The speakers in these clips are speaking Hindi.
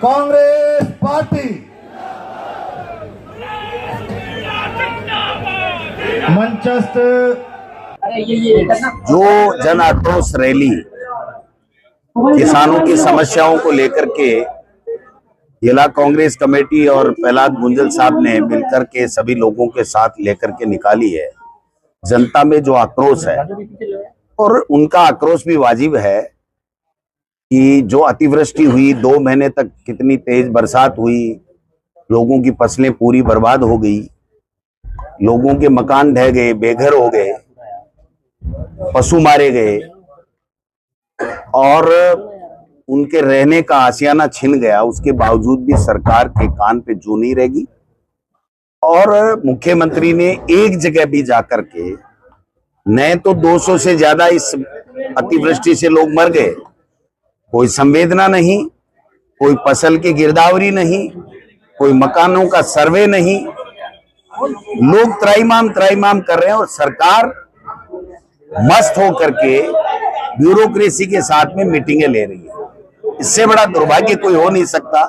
कांग्रेस पार्टी मंचस्थ जो जन आक्रोश रैली किसानों की समस्याओं को लेकर के जिला कांग्रेस कमेटी और प्रहलाद गुंजल साहब ने मिलकर के सभी लोगों के साथ लेकर के निकाली है। जनता में जो आक्रोश है और उनका आक्रोश भी वाजिब है कि जो अतिवृष्टि हुई, 2 महीने तक कितनी तेज बरसात हुई, लोगों की फसलें पूरी बर्बाद हो गई, लोगों के मकान ढह गए, बेघर हो गए, पशु मारे गए और उनके रहने का आशियाना छिन गया। उसके बावजूद भी सरकार के कान पे जू नहीं रहेगी और मुख्यमंत्री ने एक जगह भी जाकर के, न तो 200 से ज्यादा इस अतिवृष्टि से लोग मर गए, कोई संवेदना नहीं, कोई फसल की गिरदावरी नहीं, कोई मकानों का सर्वे नहीं, लोग त्राईमाम कर रहे हैं और सरकार मस्त होकर के ब्यूरोक्रेसी के साथ में मीटिंगें ले रही है। इससे बड़ा दुर्भाग्य कोई हो नहीं सकता।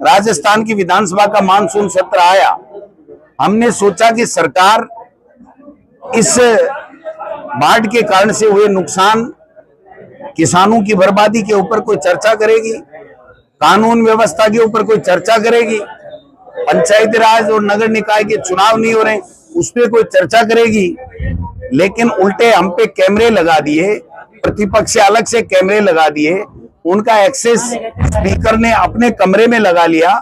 राजस्थान की विधानसभा का मानसून सत्र आया, हमने सोचा कि सरकार इस बाढ़ के कारण से हुए नुकसान, किसानों की बर्बादी के ऊपर कोई चर्चा करेगी, कानून व्यवस्था के ऊपर कोई चर्चा करेगी, पंचायती राज और नगर निकाय के चुनाव नहीं हो रहे उस पर कोई चर्चा करेगी। लेकिन उल्टे हम पे कैमरे लगा दिए, प्रतिपक्ष से अलग से कैमरे लगा दिए, उनका एक्सेस स्पीकर ने अपने कमरे में लगा लिया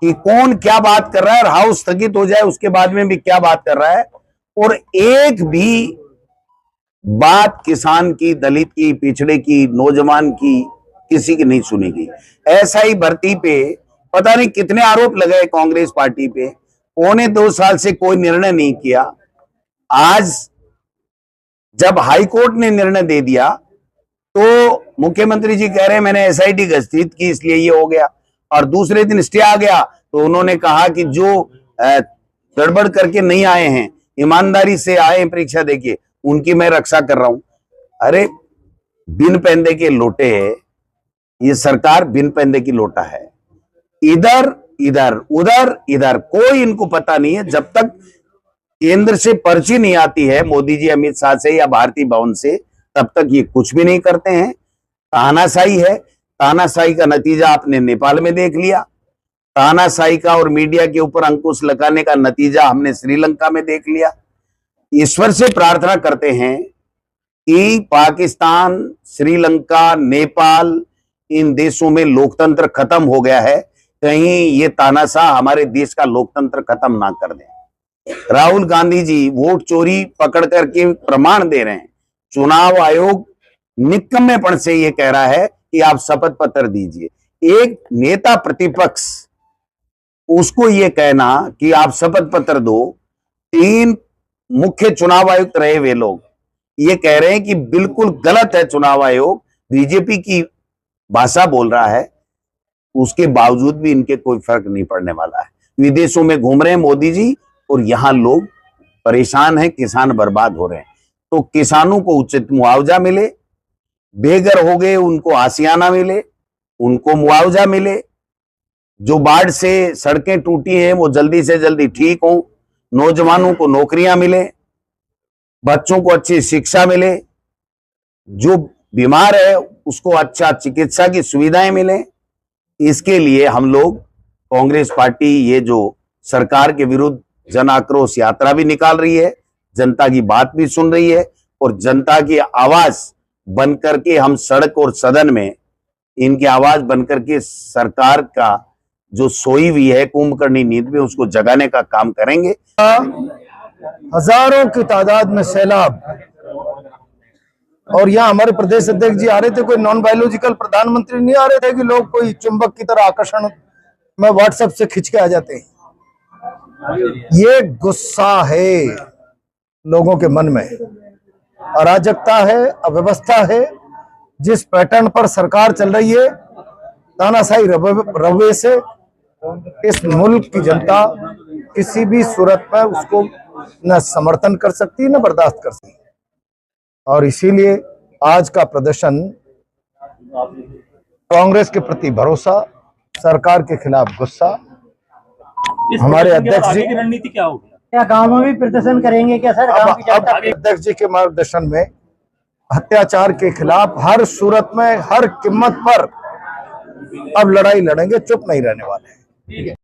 कि कौन क्या बात कर रहा है और हाउस स्थगित हो जाए उसके बाद में भी क्या बात कर रहा है, और एक भी बात किसान की, दलित की, पिछड़े की, नौजवान की किसी की नहीं सुनी गई। ऐसा ही भर्ती पे पता नहीं कितने आरोप लगाए कांग्रेस पार्टी पे, 2.25 साल से कोई निर्णय नहीं किया। आज जब हाईकोर्ट ने निर्णय दे दिया तो मुख्यमंत्री जी कह रहे हैं मैंने एसआईटी गठित की इसलिए ये हो गया, और दूसरे दिन स्टे आ गया तो उन्होंने कहा कि जो गड़बड़ करके नहीं आए हैं, ईमानदारी से आए हैं परीक्षा देखिए, उनकी मैं रक्षा कर रहा हूं। अरे बिन पैंदे के लोटे है, ये सरकार बिन पैंदे की लोटा है, इधर इधर उधर इधर, कोई इनको पता नहीं है। जब तक केंद्र से पर्ची नहीं आती है मोदी जी, अमित शाह से या भारती भवन से, तब तक ये कुछ भी नहीं करते हैं। तानाशाही है, तानाशाही का नतीजा आपने नेपाल में देख लिया, तानाशाही का और मीडिया के ऊपर अंकुश लगाने का नतीजा हमने श्रीलंका में देख लिया। ईश्वर से प्रार्थना करते हैं कि पाकिस्तान, श्रीलंका, नेपाल, इन देशों में लोकतंत्र खत्म हो गया है, कहीं ये तानाशाह हमारे देश का लोकतंत्र खत्म ना कर दें। राहुल गांधी जी वोट चोरी पकड़ करके प्रमाण दे रहे हैं। चुनाव आयोग निकम्मेपन से ये कह रहा है कि आप शपथ पत्र दीजिए। एक नेता प्रतिपक्ष, उसको ये कहना कि आप शपथ पत्र दो, 3 मुख्य चुनाव आयुक्त रहे वे लोग ये कह रहे हैं कि बिल्कुल गलत है चुनाव आयोग, बीजेपी की भाषा बोल रहा है, उसके बावजूद भी इनके कोई फर्क नहीं पड़ने वाला है। विदेशों में घूम रहे हैं मोदी जी और यहां लोग परेशान हैं, किसान बर्बाद हो रहे हैं। तो किसानों को उचित मुआवजा मिले, बेघर हो गए उनको आशियाना मिले, उनको मुआवजा मिले, जो बाढ़ से सड़कें टूटी हैं वो जल्दी से जल्दी ठीक हो, नौजवानों को नौकरियां मिले, बच्चों को अच्छी शिक्षा मिले, जो बीमार है उसको अच्छा चिकित्सा की सुविधाएं मिले। इसके लिए हम लोग कांग्रेस पार्टी ये जो सरकार के विरुद्ध जन आक्रोश यात्रा भी निकाल रही है, जनता की बात भी सुन रही है और जनता की आवाज बनकर के हम सड़क और सदन में इनकी आवाज बनकर के सरकार का जो सोई हुई है कुंभकर्णी नींद में उसको जगाने का काम करेंगे। हजारों की तादाद में सैलाब, और यहाँ हमारे प्रदेश अध्यक्ष जी आ रहे थे, कोई नॉन बायोलॉजिकल प्रधानमंत्री नहीं आ रहे थे कि लोग कोई चुंबक की तरह आकर्षण में व्हाट्सएप से खिंच के आ जाते हैं। ये गुस्सा है लोगों के मन में, अराजकता है, अव्यवस्था है। जिस पैटर्न पर सरकार चल रही है, तानाशाही रवैये से इस मुल्क की जनता किसी भी सूरत में उसको न समर्थन कर सकती न बर्दाश्त कर सकती। और इसीलिए आज का प्रदर्शन कांग्रेस के प्रति भरोसा, सरकार के खिलाफ गुस्सा। इस हमारे प्रदर्शन के बाद अध्यक्ष जी- आगे की रणनीति क्या होगी? क्या गाँव में भी प्रदर्शन करेंगे क्या सर? गाँव की अब जनता अध्यक्ष जी के मार्गदर्शन में अत्याचार के खिलाफ हर सूरत में, हर कीमत पर अब लड़ाई लड़ेंगे, चुप नहीं रहने वाले हैं।